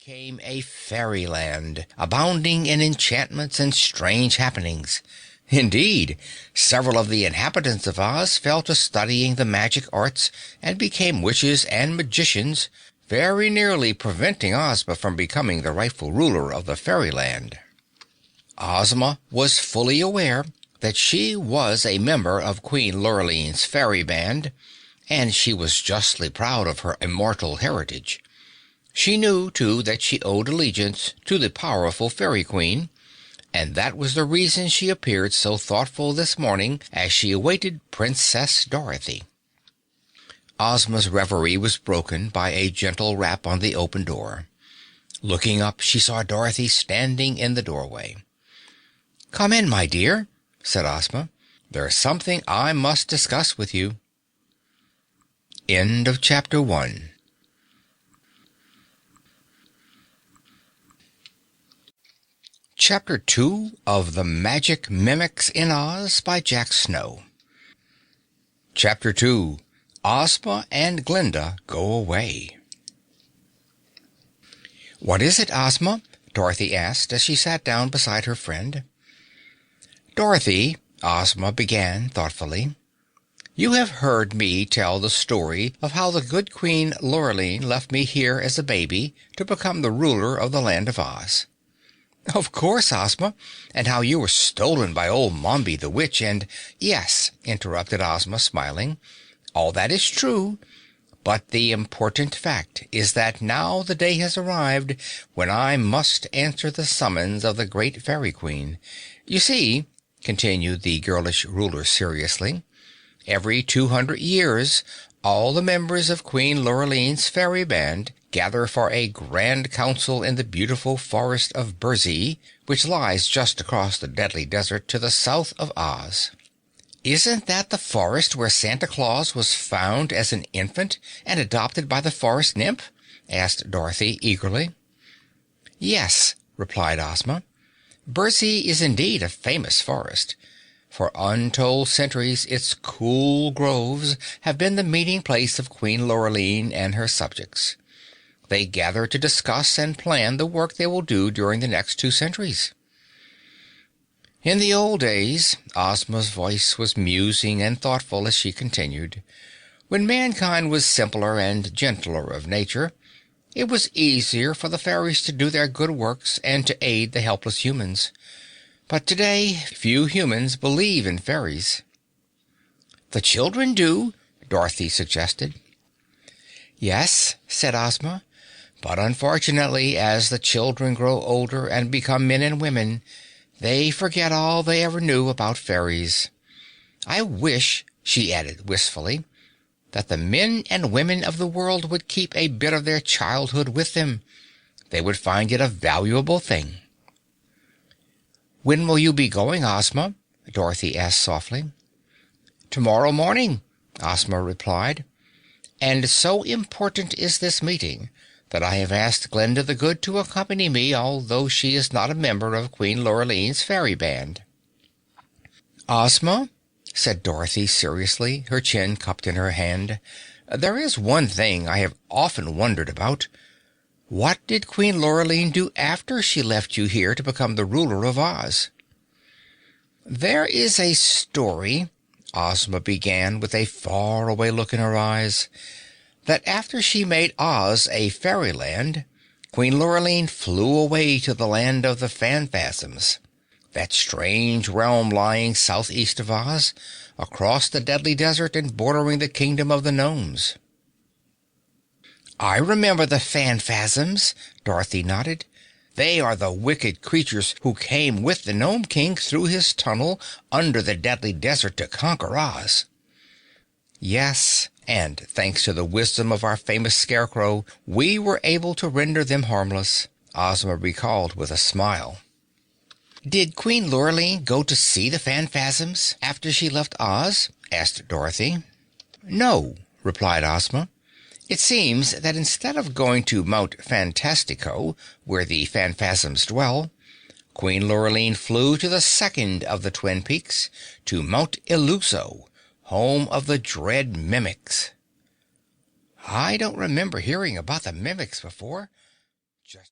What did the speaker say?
became a fairyland, abounding in enchantments and strange happenings. Indeed, several of the inhabitants of Oz fell to studying the magic arts and became witches and magicians, very nearly preventing Ozma from becoming the rightful ruler of the fairyland. Ozma was fully aware that she was a member of Queen Lurline's fairy band, and she was justly proud of her immortal heritage. She knew, too, that she owed allegiance to the powerful Fairy Queen, and that was the reason she appeared so thoughtful this morning as she awaited Princess Dorothy. Ozma's reverie was broken by a gentle rap on the open door. Looking up, she saw Dorothy standing in the doorway. "Come in, my dear," said Ozma. "There's something I must discuss with you." End of Chapter 1. Chapter 2 of The Magic Mimics in Oz by Jack Snow. Chapter 2. Ozma and Glinda Go Away. "What is it, Ozma?" Dorothy asked as she sat down beside her friend. "Dorothy," Ozma began thoughtfully, "you have heard me tell the story of how the good Queen Lurline left me here as a baby to become the ruler of the Land of Oz." "Of course, Ozma, and how you were stolen by old Mombi the witch and—" "Yes," interrupted Ozma, smiling, "all that is true, but the important fact is that now the day has arrived when I must answer the summons of the great Fairy Queen. You see," continued the girlish ruler seriously, "every 200 years all the members of Queen Lurline's fairy band gather for a grand council in the beautiful forest of Burzee, which lies just across the deadly desert to the south of Oz." "Isn't that the forest where Santa Claus was found as an infant and adopted by the forest nymph?" asked Dorothy eagerly. "Yes," replied Ozma. "Burzee is indeed a famous forest. For untold centuries its cool groves have been the meeting place of Queen Lurline and her subjects. They gather to discuss and plan the work they will do during the next 2 centuries. In the old days," Ozma's voice was musing and thoughtful as she continued, "when mankind was simpler and gentler of nature, it was easier for the fairies to do their good works and to aid the helpless humans. But today, few humans believe in fairies." "The children do," Dorothy suggested. "Yes," said Ozma, "but unfortunately, as the children grow older and become men and women, they forget all they ever knew about fairies. I wish," she added wistfully, "that the men and women of the world would keep a bit of their childhood with them. They would find it a valuable thing." "When will you be going, Ozma?" Dorothy asked softly. "Tomorrow morning," Ozma replied. "And so important is this meeting that I have asked Glinda the Good to accompany me, although she is not a member of Queen Lurline's fairy band." "Ozma," said Dorothy seriously, her chin cupped in her hand, "there is one thing I have often wondered about. What did Queen Lurline do after she left you here to become the ruler of Oz?" "There is a story," Ozma began with a faraway look in her eyes, "that after she made Oz a fairyland, Queen Lurline flew away to the land of the Phanfasms, that strange realm lying southeast of Oz, across the deadly desert and bordering the kingdom of the gnomes." "I remember the Phanfasms," Dorothy nodded. "They are the wicked creatures who came with the Gnome King through his tunnel under the deadly desert to conquer Oz." "Yes, and thanks to the wisdom of our famous Scarecrow, we were able to render them harmless," Ozma recalled with a smile. "Did Queen Lurline go to see the Phanfasms after she left Oz?" asked Dorothy. "No," replied Ozma. "It seems that instead of going to Mount Fantastico, where the Phanfasms dwell, Queen Lurline flew to the second of the Twin Peaks, to Mount Illuso, home of the dread Mimics." "I don't remember hearing about the Mimics before.